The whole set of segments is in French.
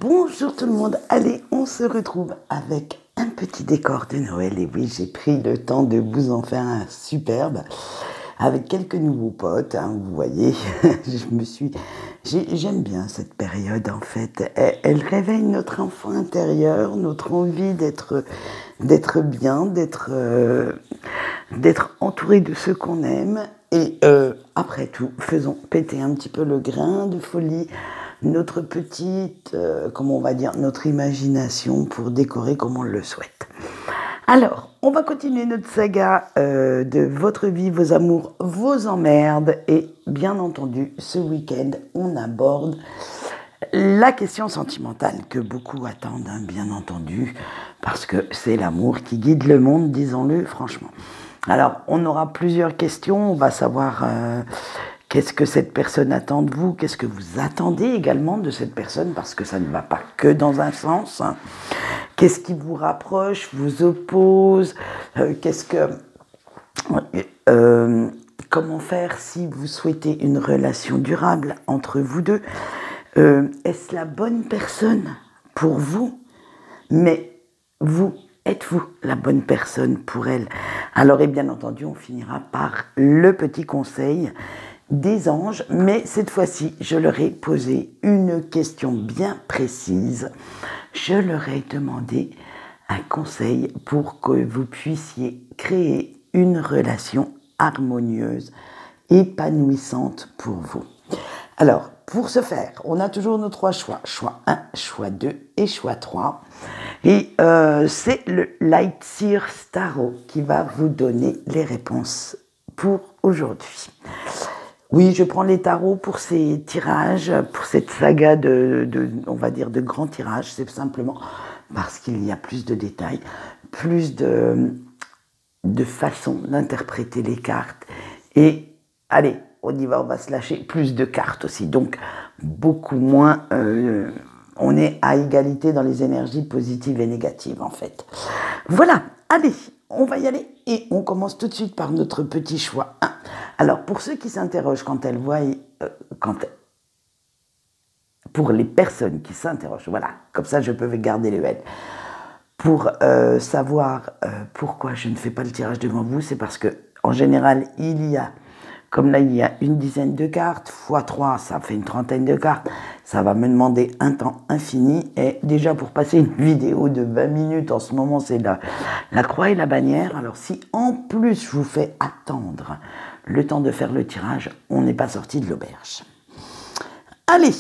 Bonjour tout le monde, allez, on se retrouve avec un petit décor de Noël. Et oui, j'ai pris le temps de vous en faire un superbe avec quelques nouveaux potes, hein, vous voyez. J'aime bien cette période en fait. Elle réveille notre enfant intérieur, notre envie d'être bien, d'être entouré de ceux qu'on aime. Et après tout, faisons péter un petit peu le grain de folie, notre petite, comment on va dire, notre imagination pour décorer comme on le souhaite. Alors, on va continuer notre saga de votre vie, vos amours, vos emmerdes. Et bien entendu, ce week-end, on aborde la question sentimentale que beaucoup attendent, hein, bien entendu, parce que c'est l'amour qui guide le monde, disons-le franchement. Alors, on aura plusieurs questions, on va savoir qu'est-ce que cette personne attend de vous, qu'est-ce que vous attendez également de cette personne, parce que ça ne va pas que dans un sens, hein. Qu'est-ce qui vous rapproche, vous oppose, comment faire si vous souhaitez une relation durable entre vous deux. Est-ce la bonne personne pour vous? Mais vous, êtes-vous la bonne personne pour elle? Alors, et bien entendu, on finira par le petit conseil des anges, mais cette fois-ci, je leur ai posé une question bien précise. Je leur ai demandé un conseil pour que vous puissiez créer une relation harmonieuse, épanouissante pour vous. Alors, pour ce faire, on a toujours nos trois choix. Choix 1, choix 2 et choix 3. Et c'est le Lightseer Tarot qui va vous donner les réponses pour aujourd'hui. Oui, je prends les tarots pour ces tirages, pour cette saga on va dire, de grands tirages. C'est simplement parce qu'il y a plus de détails, plus de façons d'interpréter les cartes. Et allez, on y va, on va se lâcher. Plus de cartes aussi, donc beaucoup moins. On est à égalité dans les énergies positives et négatives, en fait. Voilà, allez, on va y aller. Et on commence tout de suite par notre petit choix 1. Alors, pour ceux qui s'interrogent quand elles voient... pour les personnes qui s'interrogent, voilà, comme ça je peux garder le L. Pour savoir pourquoi je ne fais pas le tirage devant vous, c'est parce que en général, il y a, comme là, il y a une dizaine de cartes, x 3, ça fait une trentaine de cartes, ça va me demander un temps infini, et déjà pour passer une vidéo de 20 minutes, en ce moment, c'est la croix et la bannière. Alors si en plus je vous fais attendre le temps de faire le tirage, on n'est pas sorti de l'auberge. Allez,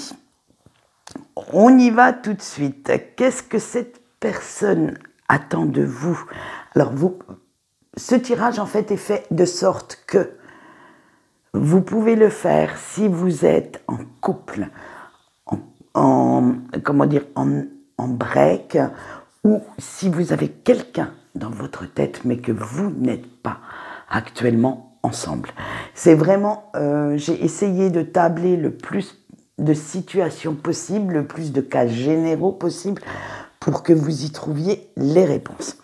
on y va tout de suite. Qu'est-ce que cette personne attend de vous? Alors, ce tirage, en fait, est fait de sorte que vous pouvez le faire si vous êtes en couple, en break, ou si vous avez quelqu'un dans votre tête, mais que vous n'êtes pas actuellement ensemble. C'est vraiment, j'ai essayé de tabler le plus de situations possibles, le plus de cas généraux possibles pour que vous y trouviez les réponses.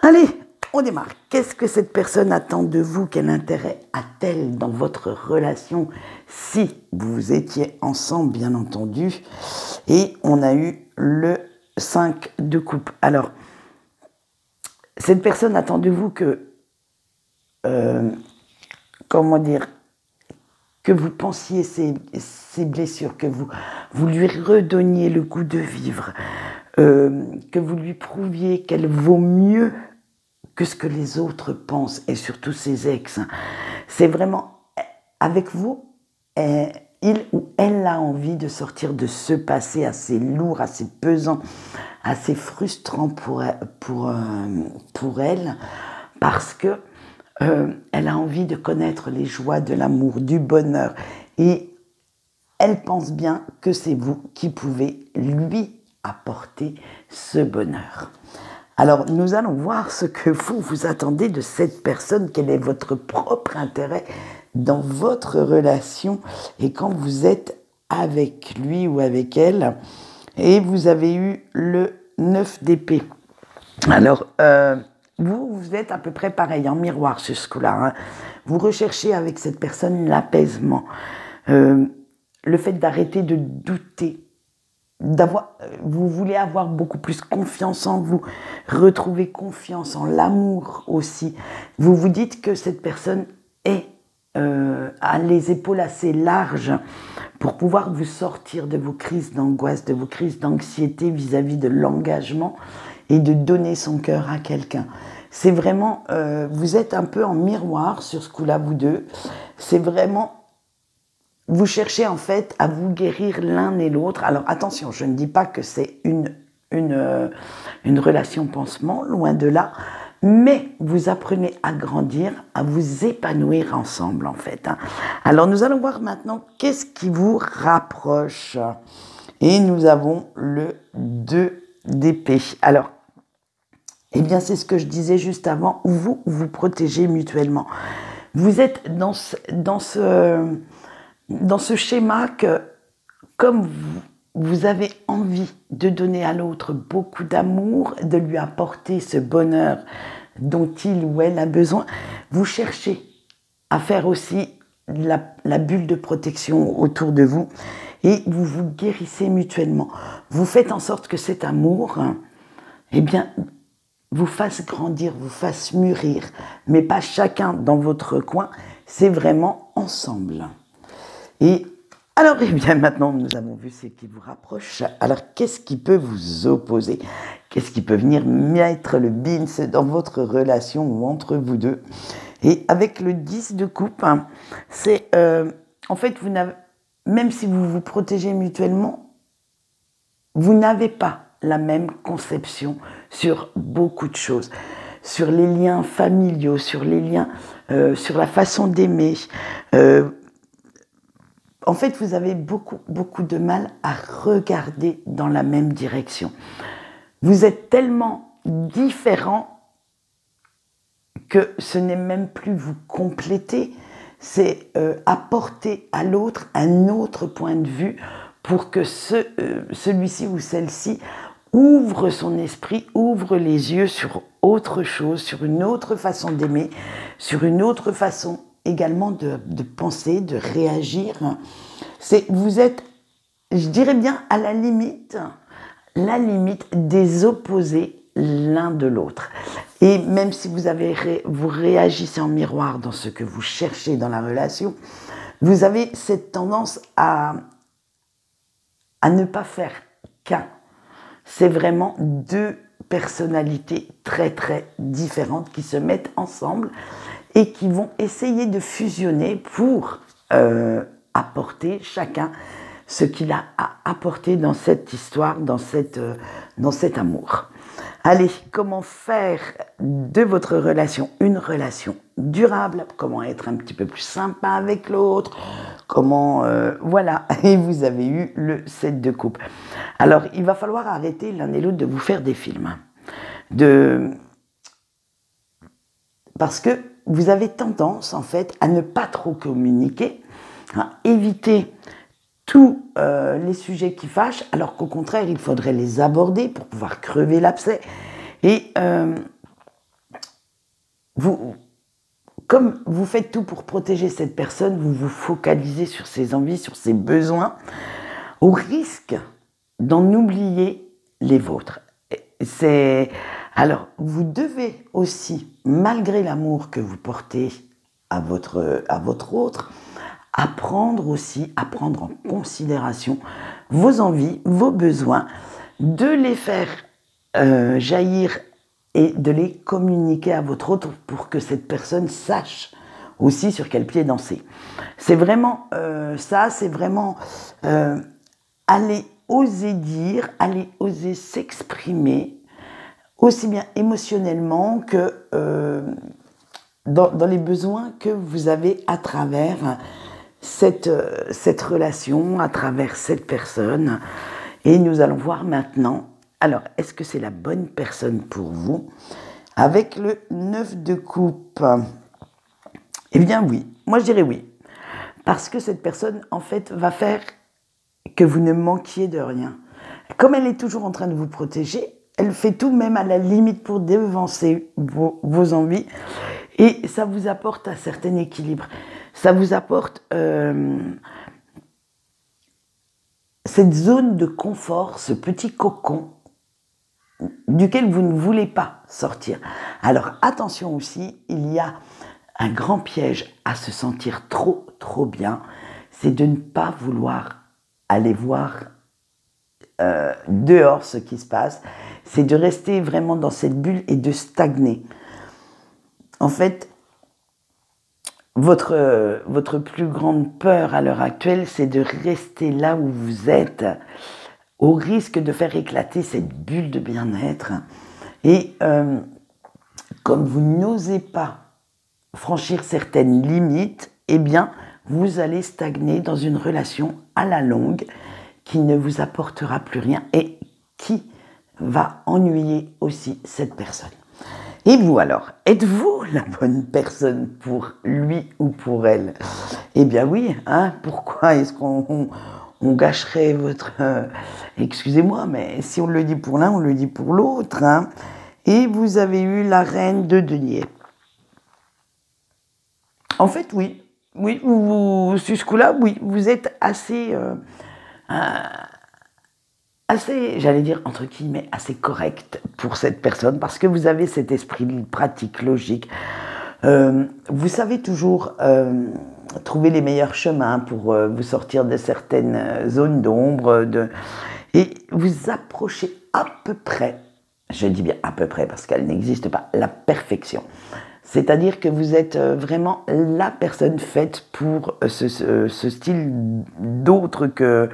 Allez, on démarre. Qu'est-ce que cette personne attend de vous? Quel intérêt a-t-elle dans votre relation si vous étiez ensemble, bien entendu? Et on a eu le 5 de coupe. Alors, cette personne attend de vous que, que vous pensiez ses blessures, que vous lui redonniez le goût de vivre, que vous lui prouviez qu'elle vaut mieux que ce que les autres pensent, et surtout ses ex. C'est vraiment, avec vous, il ou elle a envie de sortir de ce passé assez lourd, assez pesant, assez frustrant pour elle, parce que elle a envie de connaître les joies de l'amour, du bonheur, et elle pense bien que c'est vous qui pouvez lui apporter ce bonheur. Alors, nous allons voir ce que vous attendez de cette personne, quel est votre propre intérêt dans votre relation, et quand vous êtes avec lui ou avec elle, et vous avez eu le 9 d'épée. Alors, vous êtes à peu près pareil, en miroir sur ce coup-là, hein. Vous recherchez avec cette personne l'apaisement, le fait d'arrêter de douter vous voulez avoir beaucoup plus confiance en vous, retrouver confiance en l'amour aussi. Vous vous dites que cette personne a les épaules assez larges pour pouvoir vous sortir de vos crises d'angoisse, de vos crises d'anxiété vis-à-vis de l'engagement et de donner son cœur à quelqu'un. C'est vraiment, vous êtes un peu en miroir sur ce coup-là, vous deux. C'est vraiment, vous cherchez en fait à vous guérir l'un et l'autre. Alors attention, je ne dis pas que c'est une relation pansement, loin de là. Mais vous apprenez à grandir, à vous épanouir ensemble en fait. Alors nous allons voir maintenant qu'est-ce qui vous rapproche. Et nous avons le 2 d'épée. Alors, eh bien c'est ce que je disais juste avant, vous vous protégez mutuellement. Vous êtes dans ce schéma que comme vous avez envie de donner à l'autre beaucoup d'amour, de lui apporter ce bonheur dont il ou elle a besoin, vous cherchez à faire aussi la bulle de protection autour de vous et vous vous guérissez mutuellement. Vous faites en sorte que cet amour, eh bien, vous fasse grandir, vous fasse mûrir, mais pas chacun dans votre coin, c'est vraiment ensemble. Et alors, eh bien, maintenant, nous avons vu ce qui vous rapproche. Alors, qu'est-ce qui peut vous opposer? Qu'est-ce qui peut venir mettre le bins dans votre relation ou entre vous deux? Et avec le 10 de coupe, c'est, en fait, même si vous vous protégez mutuellement, vous n'avez pas la même conception sur beaucoup de choses. Sur les liens familiaux, sur les liens, sur la façon d'aimer, en fait, vous avez beaucoup de mal à regarder dans la même direction. Vous êtes tellement différents que ce n'est même plus vous compléter, c'est apporter à l'autre un autre point de vue pour que celui-ci ou celle-ci ouvre son esprit, ouvre les yeux sur autre chose, sur une autre façon d'aimer, sur une autre façon également de penser, de réagir. Vous êtes, je dirais bien, à la limite des opposés l'un de l'autre. Et même si vous réagissez en miroir dans ce que vous cherchez dans la relation, vous avez cette tendance à ne pas faire qu'un. C'est vraiment deux personnalités très très différentes qui se mettent ensemble et qui vont essayer de fusionner pour apporter chacun ce qu'il a à apporter dans cette histoire, dans cet amour. Allez, comment faire de votre relation une relation durable? Comment être un petit peu plus sympa avec l'autre? Comment... voilà, et vous avez eu le 7 de coupe. Alors, il va falloir arrêter l'un et l'autre de vous faire des films. Parce que vous avez tendance, en fait, à ne pas trop communiquer, à éviter tous les sujets qui fâchent, alors qu'au contraire, il faudrait les aborder pour pouvoir crever l'abcès. Et comme vous faites tout pour protéger cette personne, vous vous focalisez sur ses envies, sur ses besoins, au risque d'en oublier les vôtres. Alors, vous devez aussi, malgré l'amour que vous portez à votre autre, apprendre en considération vos envies, vos besoins, de les faire jaillir et de les communiquer à votre autre pour que cette personne sache aussi sur quel pied danser. C'est vraiment c'est vraiment aller oser dire, aller oser s'exprimer, aussi bien émotionnellement que dans les besoins que vous avez à travers cette relation, à travers cette personne. Et nous allons voir maintenant, alors, est-ce que c'est la bonne personne pour vous? Avec le 9 de coupe, eh bien oui, moi je dirais oui. Parce que cette personne, en fait, va faire que vous ne manquiez de rien. Comme elle est toujours en train de vous protéger, elle fait tout même à la limite pour devancer vos envies. Et ça vous apporte un certain équilibre. Ça vous apporte cette zone de confort, ce petit cocon duquel vous ne voulez pas sortir. Alors attention aussi, il y a un grand piège à se sentir trop bien, c'est de ne pas vouloir aller voir dehors ce qui se passe, c'est de rester vraiment dans cette bulle et de stagner. En fait, votre plus grande peur à l'heure actuelle, c'est de rester là où vous êtes, au risque de faire éclater cette bulle de bien-être. Et comme vous n'osez pas franchir certaines limites, eh bien, vous allez stagner dans une relation à la longue qui ne vous apportera plus rien et qui va ennuyer aussi cette personne. Et vous alors, êtes-vous la bonne personne pour lui ou pour elle? Eh bien oui, hein, pourquoi est-ce qu'on gâcherait votre... excusez-moi, mais si on le dit pour l'un, on le dit pour l'autre. Hein. Et vous avez eu la reine de denier. En fait, oui, sur ce coup-là, oui, vous êtes assez, j'allais dire, entre guillemets, assez correct pour cette personne, parce que vous avez cet esprit pratique, logique. Vous savez toujours trouver les meilleurs chemins pour vous sortir de certaines zones d'ombre, et vous approchez à peu près, je dis bien à peu près, parce qu'elle n'existe pas, la perfection. C'est-à-dire que vous êtes vraiment la personne faite pour ce style d'autre que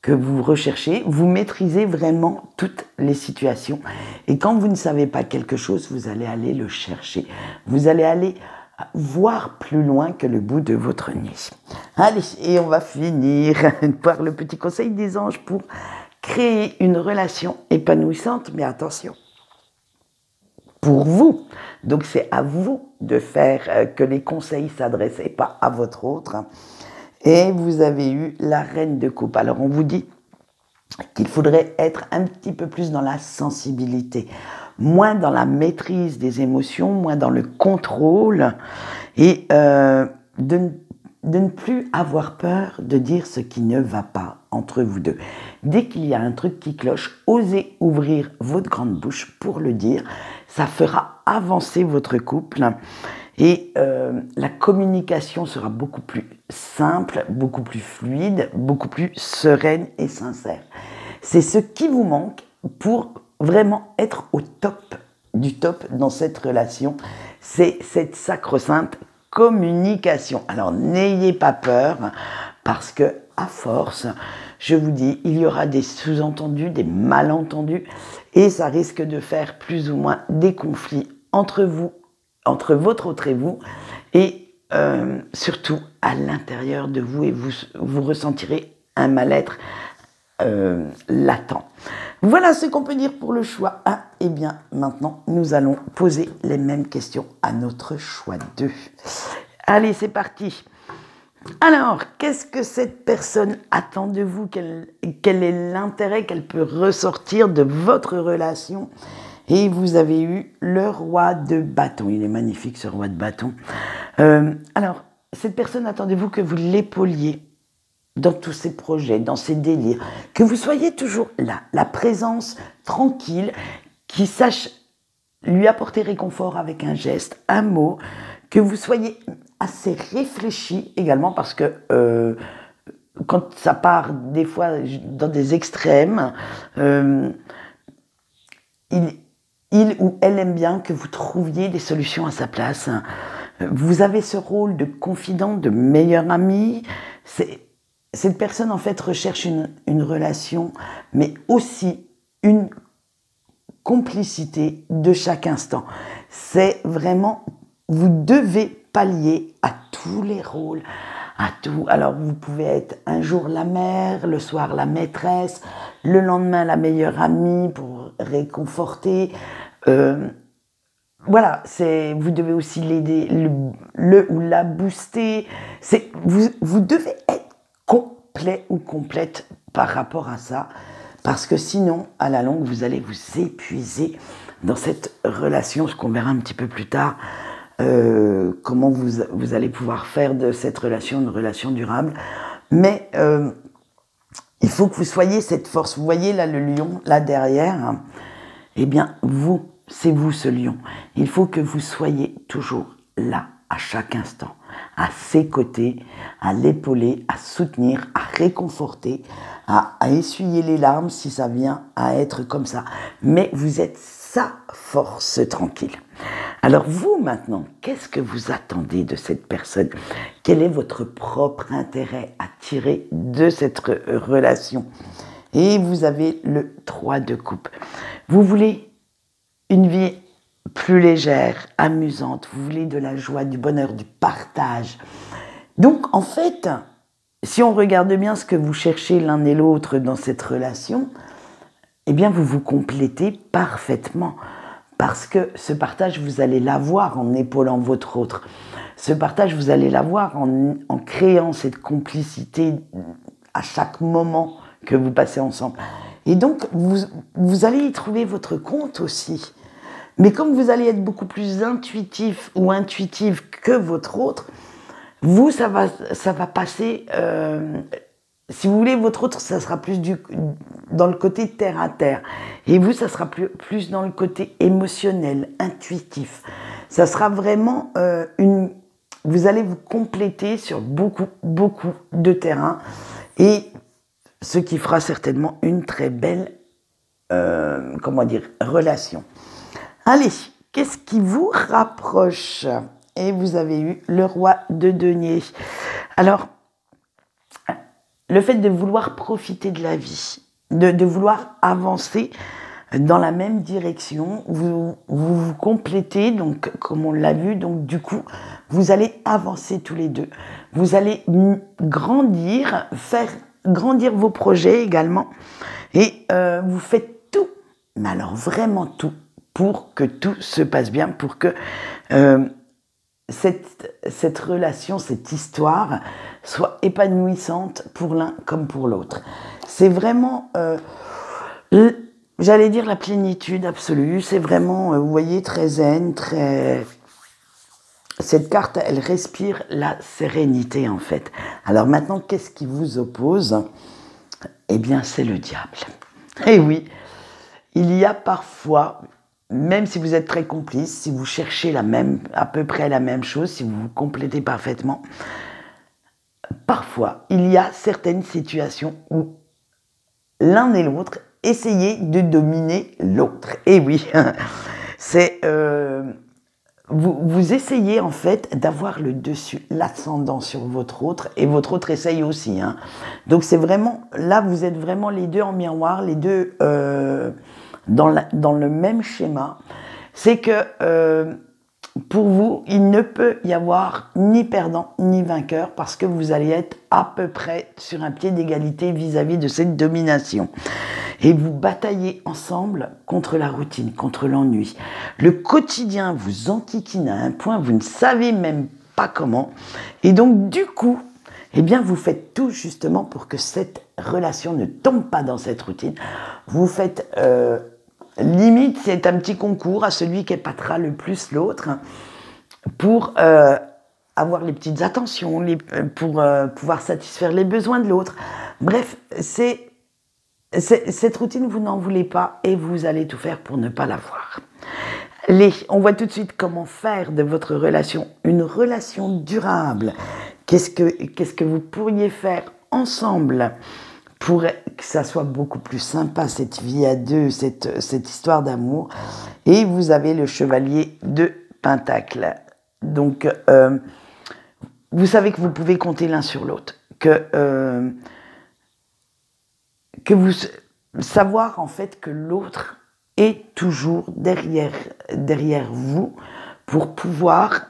vous recherchez. Vous maîtrisez vraiment toutes les situations. Et quand vous ne savez pas quelque chose, vous allez aller le chercher. Vous allez aller voir plus loin que le bout de votre nez. Allez, et on va finir par le petit conseil des anges pour créer une relation épanouissante. Mais attention, pour vous. Donc c'est à vous de faire que les conseils s'adressent et pas à votre autre. Et vous avez eu la reine de coupe. Alors on vous dit qu'il faudrait être un petit peu plus dans la sensibilité, moins dans la maîtrise des émotions, moins dans le contrôle, et de ne plus avoir peur de dire ce qui ne va pas entre vous deux. Dès qu'il y a un truc qui cloche, osez ouvrir votre grande bouche pour le dire. Ça fera avancer votre couple et la communication sera beaucoup plus simple, beaucoup plus fluide, beaucoup plus sereine et sincère. C'est ce qui vous manque pour vraiment être au top du top dans cette relation. C'est cette sacro-sainte communication. Alors n'ayez pas peur parce que à force, je vous dis, il y aura des sous-entendus, des malentendus et ça risque de faire plus ou moins des conflits entre vous, entre votre autre et vous, et surtout à l'intérieur de vous, et vous ressentirez un mal-être latent. Voilà ce qu'on peut dire pour le choix 1. Et bien maintenant, nous allons poser les mêmes questions à notre choix 2. Allez, c'est parti. Alors, qu'est-ce que cette personne attend de vous? Quel est l'intérêt qu'elle peut ressortir de votre relation? Et vous avez eu le roi de bâton. Il est magnifique, ce roi de bâton. Alors, cette personne attend de vous que vous l'épauliez dans tous ses projets, dans ses délires, que vous soyez toujours là, la présence tranquille, qui sache lui apporter réconfort avec un geste, un mot, que vous soyez assez réfléchi également, parce que quand ça part des fois dans des extrêmes, il ou elle aime bien que vous trouviez des solutions à sa place. Vous avez ce rôle de confident, de meilleur ami. Cette personne, en fait, recherche une relation, mais aussi une complicité de chaque instant. C'est vraiment, vous devez pallier à tous les rôles, à tout. Alors, vous pouvez être un jour la mère, le soir la maîtresse, le lendemain la meilleure amie pour réconforter. Voilà, vous devez aussi l'aider, le ou la booster. Vous devez être complet ou complète par rapport à ça, parce que sinon, à la longue, vous allez vous épuiser dans cette relation, ce qu'on verra un petit peu plus tard, comment vous allez pouvoir faire de cette relation une relation durable. Mais Il faut que vous soyez cette force. Vous voyez là le lion, là derrière, hein. Eh bien, c'est vous ce lion. Il faut que vous soyez toujours là, à chaque instant, à ses côtés, à l'épauler, à soutenir, à réconforter, à essuyer les larmes si ça vient à être comme ça. Mais vous êtes sa force tranquille. Alors vous maintenant, qu'est-ce que vous attendez de cette personne? Quel est votre propre intérêt à tirer de cette relation? Et vous avez le 3 de coupe. Vous voulez une vie plus légère, amusante, vous voulez de la joie, du bonheur, du partage. Donc en fait, si on regarde bien ce que vous cherchez l'un et l'autre dans cette relation, eh bien vous vous complétez parfaitement. Parce que ce partage, vous allez l'avoir en épaulant votre autre. Ce partage, vous allez l'avoir en créant cette complicité à chaque moment que vous passez ensemble. Et donc, vous allez y trouver votre compte aussi. Mais comme vous allez être beaucoup plus intuitif ou intuitive que votre autre, vous, ça va passer... si vous voulez, votre autre, ça sera plus dans le côté terre à terre. Et vous, ça sera plus dans le côté émotionnel, intuitif. Ça sera vraiment vous allez vous compléter sur beaucoup, beaucoup de terrain. Et ce qui fera certainement une très belle, relation. Allez, qu'est-ce qui vous rapproche? Et vous avez eu le roi de deniers. Alors, le fait de vouloir profiter de la vie, de vouloir avancer dans la même direction, vous complétez, donc comme on l'a vu, donc du coup, vous allez avancer tous les deux. Vous allez grandir, faire grandir vos projets également, et vous faites tout, mais alors vraiment tout, pour que tout se passe bien, pour que cette relation, cette histoire soit épanouissante pour l'un comme pour l'autre. C'est vraiment, j'allais dire la plénitude absolue, c'est vraiment, vous voyez, très zen, très... Cette carte, elle respire la sérénité en fait. Alors maintenant, qu'est-ce qui vous oppose? Eh bien, c'est le diable. Et oui, il y a parfois... Même si vous êtes très complice, si vous cherchez à peu près la même chose, si vous vous complétez parfaitement, parfois, il y a certaines situations où l'un et l'autre essayez de dominer l'autre. Et oui, c'est... vous essayez en fait d'avoir le dessus, l'ascendant sur votre autre, et votre autre essaye aussi. Hein. Donc c'est vraiment... Là, vous êtes vraiment les deux en miroir, les deux... dans le même schéma, c'est que pour vous, il ne peut y avoir ni perdant ni vainqueur parce que vous allez être à peu près sur un pied d'égalité vis-à-vis de cette domination. Et vous bataillez ensemble contre la routine, contre l'ennui. Le quotidien vous enquiquine à un point, vous ne savez même pas comment. Et donc, du coup, eh bien, vous faites tout justement pour que cette relation ne tombe pas dans cette routine. Vous faites... limite, c'est un petit concours à celui qui épatera le plus l'autre pour avoir les petites attentions, pour pouvoir satisfaire les besoins de l'autre. Bref, cette routine, vous n'en voulez pas et vous allez tout faire pour ne pas l'avoir. Allez, on voit tout de suite comment faire de votre relation une relation durable. Qu'est-ce que vous pourriez faire ensemble pour que ça soit beaucoup plus sympa, cette vie à deux, cette histoire d'amour. Et vous avez le chevalier de Pentacle. Donc, vous savez que vous pouvez compter l'un sur l'autre. Que vous savoir en fait que l'autre est toujours derrière vous pour pouvoir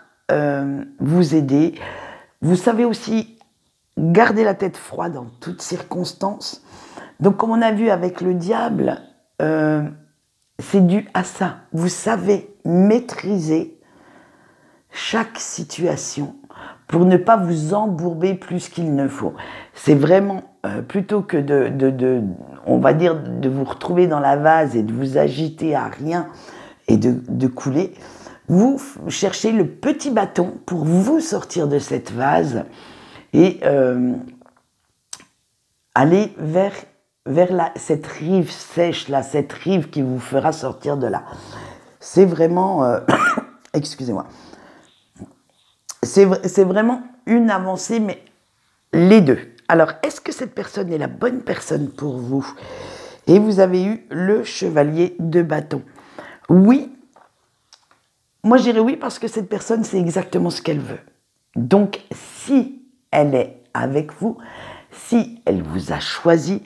vous aider. Vous savez aussi garder la tête froide en toutes circonstances. Donc, comme on a vu avec le diable, c'est dû à ça. Vous savez maîtriser chaque situation pour ne pas vous embourber plus qu'il ne faut. C'est vraiment, plutôt que on va dire, de vous retrouver dans la vase et de vous agiter à rien et de couler, vous cherchez le petit bâton pour vous sortir de cette vase et Allez vers cette rive sèche, là, cette rive qui vous fera sortir de là. C'est vraiment... excusez-moi. C'est vraiment une avancée, mais les deux. Alors, est-ce que cette personne est la bonne personne pour vous? Et vous avez eu le chevalier de bâton. Oui. Moi, je dirais oui parce que cette personne, c'est exactement ce qu'elle veut. Donc, si elle est avec vous, si elle vous a choisi,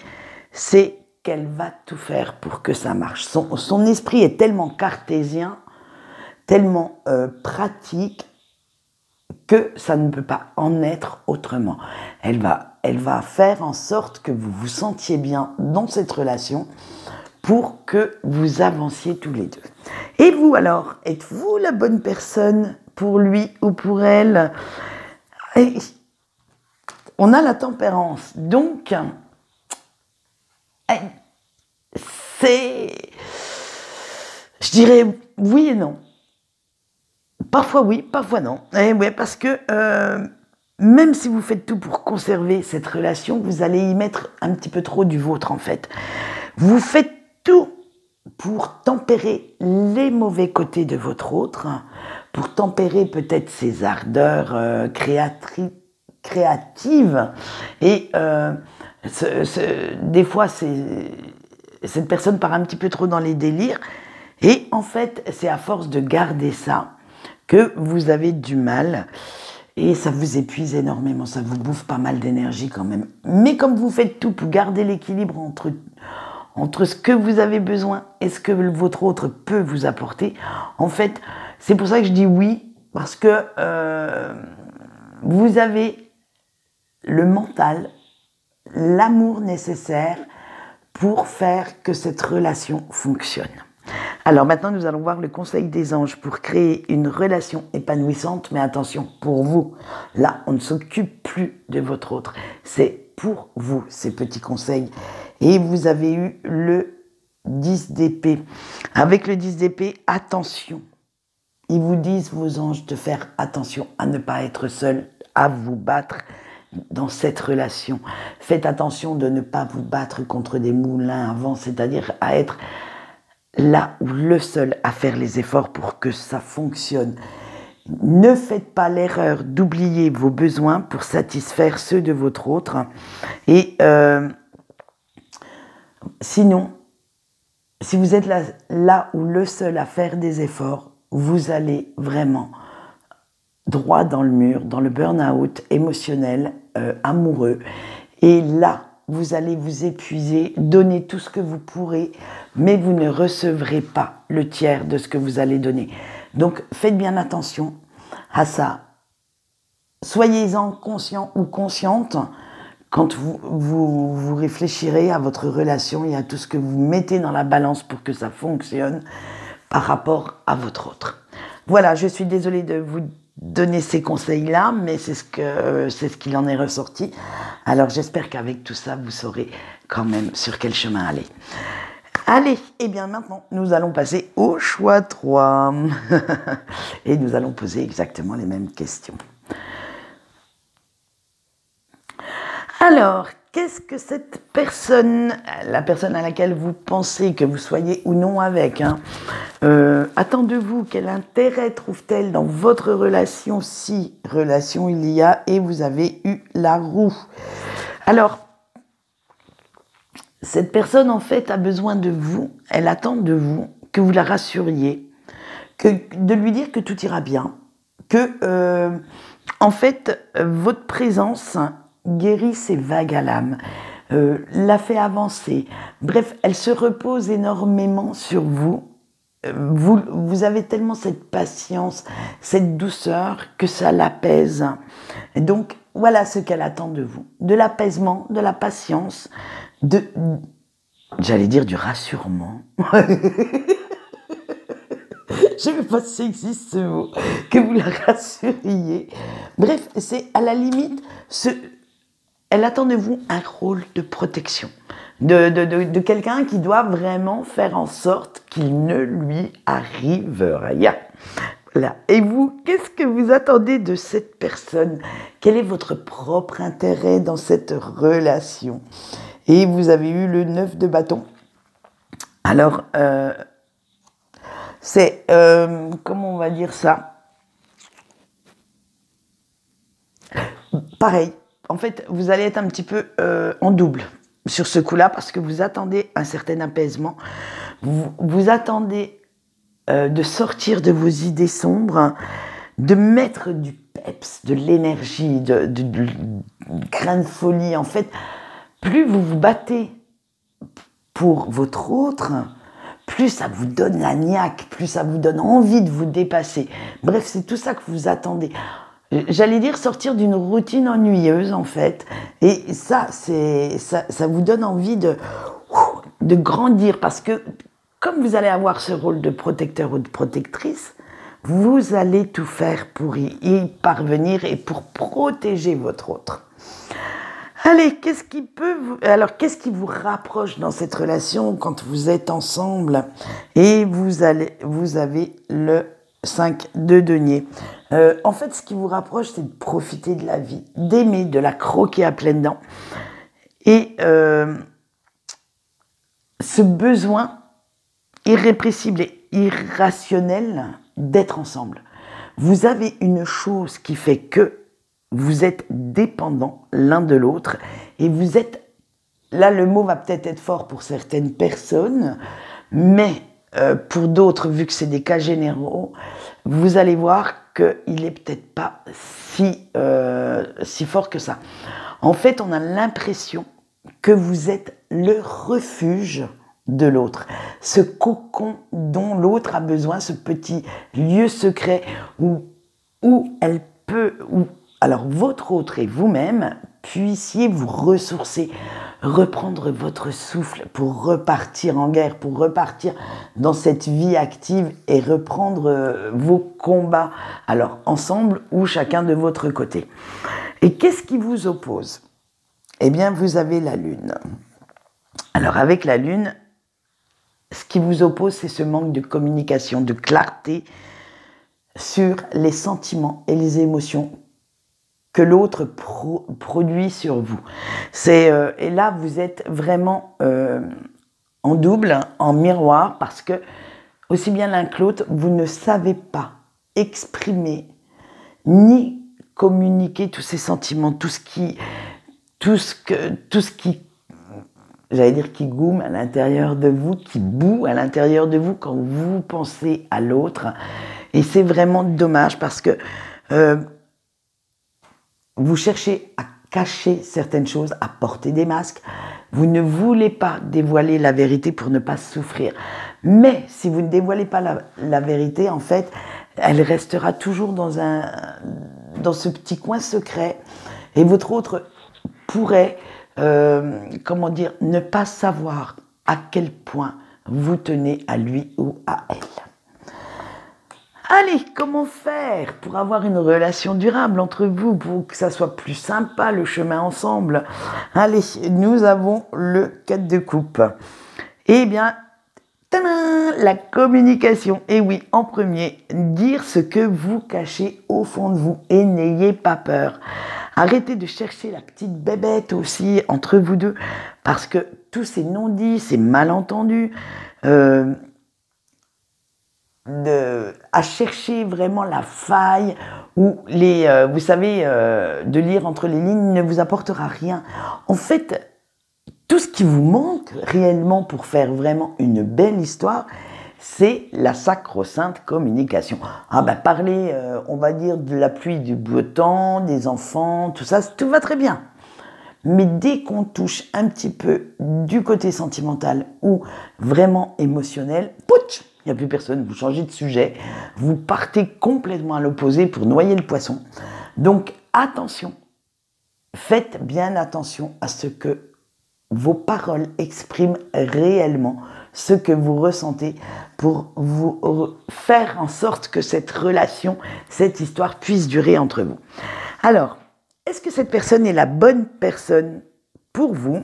c'est qu'elle va tout faire pour que ça marche. Son esprit est tellement cartésien, tellement pratique, que ça ne peut pas en être autrement. Elle va faire en sorte que vous vous sentiez bien dans cette relation pour que vous avanciez tous les deux. Et vous alors, êtes-vous la bonne personne pour lui ou pour elle? Et on a la tempérance, donc c'est, je dirais oui et non. Parfois oui, parfois non. Et ouais, parce que même si vous faites tout pour conserver cette relation, vous allez y mettre un petit peu trop du vôtre en fait. Vous faites tout pour tempérer les mauvais côtés de votre autre, pour tempérer peut-être ses ardeurs créatives. Et des fois, cette personne part un petit peu trop dans les délires. Et en fait, c'est à force de garder ça que vous avez du mal et ça vous épuise énormément, ça vous bouffe pas mal d'énergie quand même. Mais comme vous faites tout pour garder l'équilibre entre ce que vous avez besoin et ce que votre autre peut vous apporter, en fait, c'est pour ça que je dis oui, parce que vous avez le mental, l'amour nécessaire pour faire que cette relation fonctionne. Alors maintenant, nous allons voir le conseil des anges pour créer une relation épanouissante. Mais attention, pour vous, là, on ne s'occupe plus de votre autre. C'est pour vous, ces petits conseils. Et vous avez eu le 10 d'épée. Avec le 10 d'épée, attention. Ils vous disent, vos anges, de faire attention à ne pas être seul, à vous battre dans cette relation. Faites attention de ne pas vous battre contre des moulins à vent, c'est-à-dire à être là où le seul à faire les efforts pour que ça fonctionne. Ne faites pas l'erreur d'oublier vos besoins pour satisfaire ceux de votre autre. Et sinon, si vous êtes là où le seul à faire des efforts, vous allez vraiment droit dans le mur, dans le burn-out émotionnel, amoureux. Et là, vous allez vous épuiser, donner tout ce que vous pourrez, mais vous ne recevrez pas le tiers de ce que vous allez donner. Donc, faites bien attention à ça. Soyez-en conscient ou consciente quand vous réfléchirez à votre relation et à tout ce que vous mettez dans la balance pour que ça fonctionne par rapport à votre autre. Voilà, je suis désolée de vous donner ces conseils-là, mais c'est ce qu'il en est ressorti. Alors j'espère qu'avec tout ça, vous saurez quand même sur quel chemin aller. Allez, et bien maintenant, nous allons passer au choix 3. Et nous allons poser exactement les mêmes questions. Alors, qu'est-ce que cette personne, la personne à laquelle vous pensez que vous soyez ou non avec, attend de vous? Quel intérêt trouve-t-elle dans votre relation, si relation il y a, et vous avez eu la roue? Alors, cette personne, en fait, a besoin de vous, elle attend de vous que vous la rassuriez, de lui dire que tout ira bien, que, en fait, votre présence guérit ses vagues à l'âme, la fait avancer. Bref, elle se repose énormément sur vous. Vous avez tellement cette patience, cette douceur, que ça l'apaise. Donc, voilà ce qu'elle attend de vous. De l'apaisement, de la patience, j'allais dire du rassurement. Je ne sais pas si existe ce mot, que vous la rassuriez. Bref, c'est à la limite, elle attend de vous un rôle de protection, de quelqu'un qui doit vraiment faire en sorte qu'il ne lui arrive rien. Voilà. Et vous, qu'est-ce que vous attendez de cette personne? Quel est votre propre intérêt dans cette relation? Et vous avez eu le 9 de bâton. Alors, c'est, comment on va dire ça? Pareil, en fait, vous allez être un petit peu en double sur ce coup-là parce que vous attendez un certain apaisement. Vous attendez de sortir de vos idées sombres, de mettre du peps, de l'énergie, de grain de folie. En fait, plus vous vous battez pour votre autre, plus ça vous donne la niaque, plus ça vous donne envie de vous dépasser. Bref, c'est tout ça que vous attendez. J'allais dire sortir d'une routine ennuyeuse, en fait. Et ça, ça vous donne envie de grandir parce que comme vous allez avoir ce rôle de protecteur ou de protectrice, vous allez tout faire pour y parvenir et pour protéger votre autre. Allez, qu'est-ce qui vous rapproche dans cette relation quand vous êtes ensemble et vous avez le 5 de denier. En fait, ce qui vous rapproche, c'est de profiter de la vie, d'aimer, de la croquer à pleines dents. Et ce besoin irrépressible et irrationnel d'être ensemble. Vous avez une chose qui fait que vous êtes dépendants l'un de l'autre et vous êtes, là le mot va peut-être être fort pour certaines personnes, mais pour d'autres, vu que c'est des cas généraux, vous allez voir qu'il n'est peut-être pas si fort que ça. En fait, on a l'impression que vous êtes le refuge de l'autre, ce cocon dont l'autre a besoin, ce petit lieu secret où elle peut, alors votre autre et vous-même puissiez vous ressourcer, reprendre votre souffle pour repartir en guerre, pour repartir dans cette vie active et reprendre vos combats, alors ensemble ou chacun de votre côté. Et qu'est-ce qui vous oppose? Eh bien, vous avez la Lune. Alors avec la Lune, ce qui vous oppose, c'est ce manque de communication, de clarté sur les sentiments et les émotions que l'autre produit sur vous. Et là, vous êtes vraiment en double, en miroir, parce que, aussi bien l'un que l'autre, vous ne savez pas exprimer ni communiquer tous ces sentiments, tout ce qui j'allais dire qui goume à l'intérieur de vous, qui bout à l'intérieur de vous quand vous pensez à l'autre. Et c'est vraiment dommage parce que vous cherchez à cacher certaines choses, à porter des masques. Vous ne voulez pas dévoiler la vérité pour ne pas souffrir. Mais si vous ne dévoilez pas la vérité, en fait, elle restera toujours dans ce petit coin secret. Et votre autre pourrait, ne pas savoir à quel point vous tenez à lui ou à elle. Allez, comment faire pour avoir une relation durable entre vous, pour que ça soit plus sympa le chemin ensemble? Allez, nous avons le 4 de coupe. Eh bien, tadam, la communication. Et oui, en premier, dire ce que vous cachez au fond de vous et n'ayez pas peur. Arrêtez de chercher la petite bébête aussi entre vous deux, parce que tous ces non-dits, ces malentendus, à chercher vraiment la faille ou vous savez, de lire entre les lignes ne vous apportera rien. En fait, tout ce qui vous manque réellement pour faire vraiment une belle histoire, c'est la sacro-sainte communication. Parler, on va dire, de la pluie, du beau temps, des enfants, tout ça, tout va très bien. Mais dès qu'on touche un petit peu du côté sentimental ou vraiment émotionnel, pouch, il n'y a plus personne, vous changez de sujet, vous partez complètement à l'opposé pour noyer le poisson. Donc attention, faites bien attention à ce que vos paroles expriment réellement ce que vous ressentez pour vous faire en sorte que cette relation, cette histoire puisse durer entre vous. Alors, est-ce que cette personne est la bonne personne pour vous?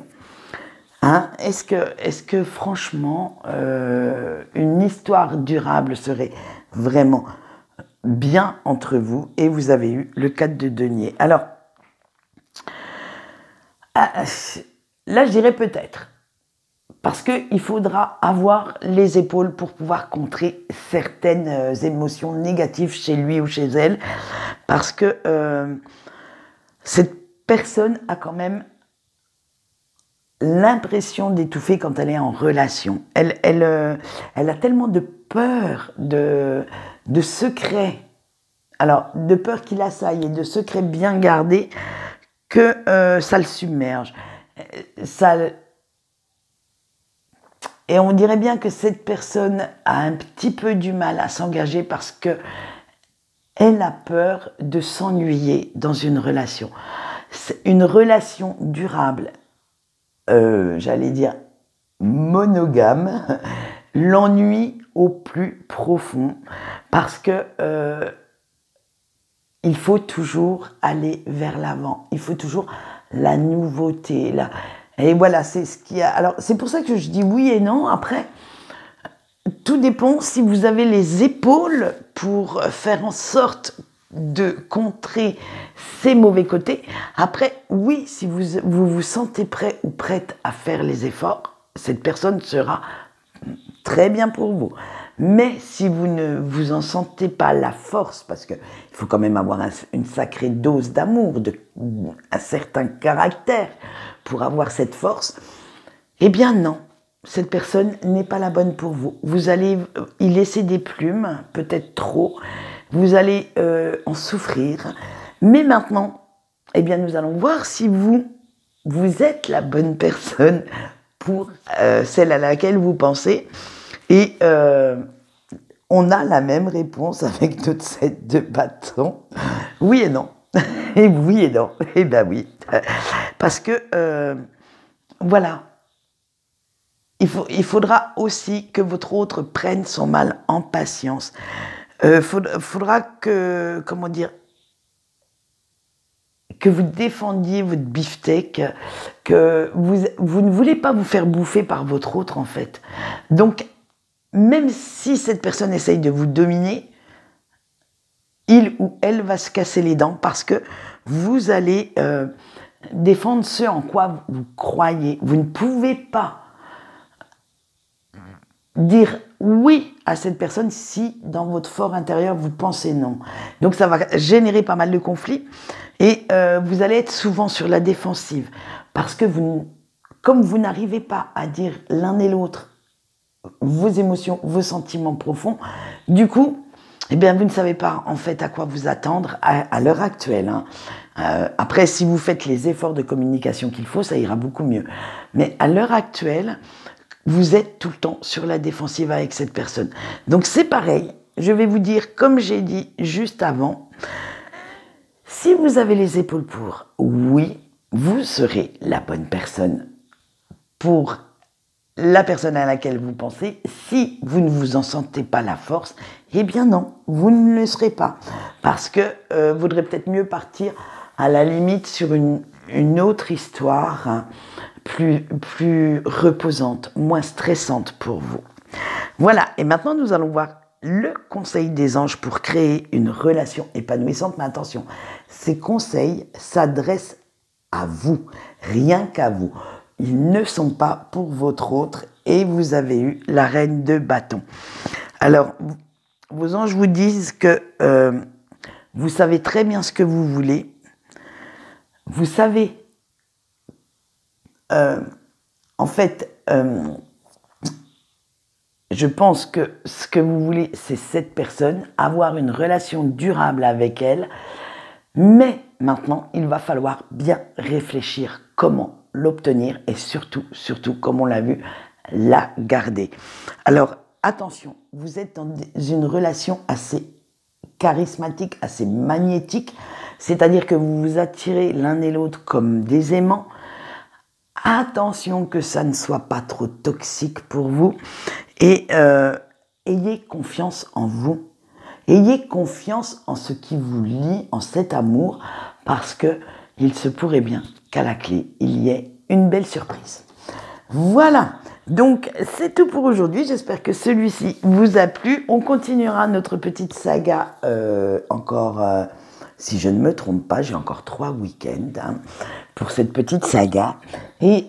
Est-ce que franchement, une histoire durable serait vraiment bien entre vous et vous avez eu le 4 de denier. Alors, là je dirais peut-être, parce qu'il faudra avoir les épaules pour pouvoir contrer certaines émotions négatives chez lui ou chez elle, parce que cette personne a quand même l'impression d'étouffer quand elle est en relation. Elle a tellement de peur, de secrets, alors de peur qu'il assaille et de secrets bien gardés, que ça le submerge. Et on dirait bien que cette personne a un petit peu du mal à s'engager parce que elle a peur de s'ennuyer dans une relation. Une relation durable, j'allais dire monogame, l'ennui au plus profond, parce que il faut toujours aller vers l'avant, il faut toujours la nouveauté. Et voilà, c'est ce qu'il y a. Alors, c'est pour ça que je dis oui et non. Après, tout dépend si vous avez les épaules pour faire en sorte de contrer ces mauvais côtés. Après, oui, si vous sentez prêt ou prête à faire les efforts, cette personne sera très bien pour vous. Mais si vous ne vous en sentez pas la force, parce qu'il faut quand même avoir une sacrée dose d'amour, un certain caractère pour avoir cette force, eh bien non, cette personne n'est pas la bonne pour vous. Vous allez y laisser des plumes, peut-être trop, vous allez en souffrir. Mais maintenant, eh bien nous allons voir si vous êtes la bonne personne pour celle à laquelle vous pensez. Et on a la même réponse avec notre set de bâtons. Oui et non. Et oui et non. Eh bien oui. Parce que, voilà. Il faudra aussi que votre autre prenne son mal en patience. Faudra que, comment dire, que vous défendiez votre beefsteak, que vous ne voulez pas vous faire bouffer par votre autre, en fait. Donc, même si cette personne essaye de vous dominer, il ou elle va se casser les dents parce que vous allez défendre ce en quoi vous croyez. Vous ne pouvez pas dire oui à cette personne si dans votre fort intérieur vous pensez non. Donc ça va générer pas mal de conflits et vous allez être souvent sur la défensive parce que comme vous n'arrivez pas à dire l'un et l'autre vos émotions, vos sentiments profonds, du coup, eh bien, vous ne savez pas en fait à quoi vous attendre à l'heure actuelle. Après, si vous faites les efforts de communication qu'il faut, ça ira beaucoup mieux. Mais à l'heure actuelle, vous êtes tout le temps sur la défensive avec cette personne. Donc c'est pareil, je vais vous dire, comme j'ai dit juste avant, si vous avez les épaules pour, oui, vous serez la bonne personne pour la personne à laquelle vous pensez. Si vous ne vous en sentez pas la force, eh bien non, vous ne le serez pas. Parce que vous vaudrait peut-être mieux partir à la limite sur une autre histoire, hein, plus reposante, moins stressante pour vous. Voilà, et maintenant nous allons voir le conseil des anges pour créer une relation épanouissante. Mais attention, ces conseils s'adressent à vous, rien qu'à vous. Ils ne sont pas pour votre autre et vous avez eu la reine de bâton. Alors, vos anges vous disent que vous savez très bien ce que vous voulez. Vous savez, en fait, je pense que ce que vous voulez, c'est cette personne, avoir une relation durable avec elle. Mais maintenant, il va falloir bien réfléchir comment l'obtenir et surtout, comme on l'a vu, la garder. Alors, attention, vous êtes dans une relation assez charismatique, assez magnétique, c'est-à-dire que vous vous attirez l'un et l'autre comme des aimants. Attention que ça ne soit pas trop toxique pour vous et ayez confiance en vous. Ayez confiance en ce qui vous lie, en cet amour, parce que il se pourrait bien qu'à la clé, il y ait une belle surprise. Voilà, Donc, c'est tout pour aujourd'hui. J'espère que celui-ci vous a plu. On continuera notre petite saga encore, si je ne me trompe pas, j'ai encore 3 week-ends hein, pour cette petite saga. Et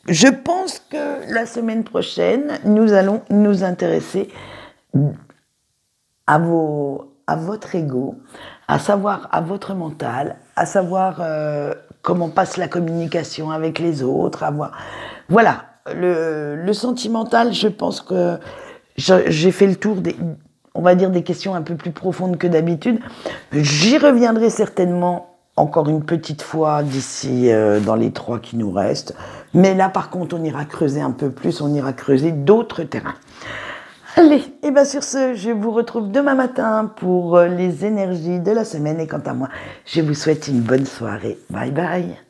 je pense que la semaine prochaine, nous allons nous intéresser à votre ego, à savoir à votre mental, à savoir comment passe la communication avec les autres, voilà, le sentimental, je pense que j'ai fait le tour on va dire des questions un peu plus profondes que d'habitude. J'y reviendrai certainement encore une petite fois d'ici dans les 3 qui nous restent. Mais là, par contre, on ira creuser un peu plus, on ira creuser d'autres terrains. Allez, et bien sur ce, je vous retrouve demain matin pour les énergies de la semaine. Et quant à moi, je vous souhaite une bonne soirée. Bye bye.